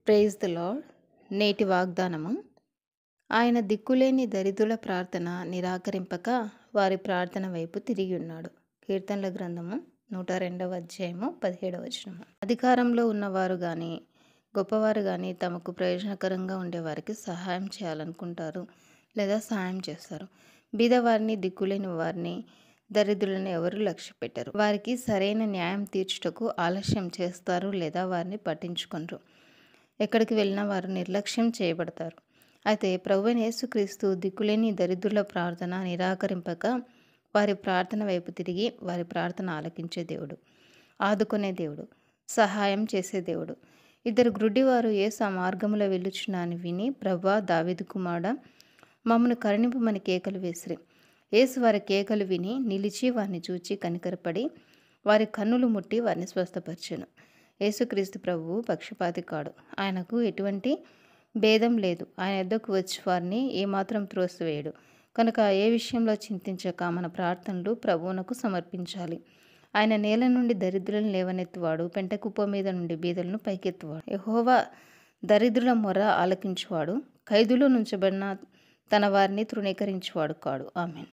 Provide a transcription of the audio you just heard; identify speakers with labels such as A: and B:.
A: Praise the lord. నేటి వాగ్దానము. ఆయన దిక్కులేని దరిద్రుల ప్రార్థన నిరాకరింపక వారి ప్రార్థన వైపు తిరిగి ఉన్నాడు. కీర్తనల గ్రంథము 102వ అధ్యాయము 17వ వచనము. అధికారంలో ఉన్నవారు కానీ గొప్పవారు కానీ తమకు ప్రయోజనకరంగా ఉండేవారికి సహాయం చేయాలనుకుంటారు లేదా సహాయం చేస్తారు. బీదవారిని, దిక్కులేని వారిని, దరిద్రులను ఎవరు లక్ష్య పెట్టరు. వారికి సరైన న్యాయం తీర్చుటకు ఆలస్యం చేస్తారు లేదా వారిని పట్టించుకొనరు. ఎక్కడికి వెళ్ళినా వారు నిర్లక్ష్యం చేయబడతారు. అయితే ప్రభువైన యేసుక్రీస్తు దిక్కులేని దరిద్రుల ప్రార్థన నిరాకరింపక వారి ప్రార్థన వైపు తిరిగి వారి ప్రార్థన ఆలకించే దేవుడు, ఆదుకునే దేవుడు, సహాయం చేసే దేవుడు. ఇద్దరు గ్రుడ్డివారు యేసు ఆ మార్గములో వెళ్ళుచున్నాని విని, ప్రభువా, దావీదు కుమారుడా, మమ్మను కరుణింపమని కేకలు వేసిరి. యేసు వారి కేకలు విని నిలిచి వారిని చూచి కనికరపడి వారి కన్నులు ముట్టి వారిని స్వస్థపరిచెను. యేసుక్రీస్తు ప్రభువు పక్షపాతి కాడు. ఆయనకు ఎటువంటి భేదం లేదు. ఆయన యొద్దకు వచ్చి వారిని ఏమాత్రం త్రోసివేయడు. కనుక ఏ విషయంలో చింతించక మన ప్రార్థనలు ప్రభువునకు సమర్పించాలి. ఆయన నేల నుండి దరిద్రులను లేవనెత్తువాడు, పెంట కుప్ప మీద నుండి బీదలను పైకెత్తువాడు. యెహోవా దరిద్రుల మొర ఆలకించువాడు, ఖైదులో నుంచబడిన తన వారిని తృణీకరించువాడు కాడు. ఆమేన్.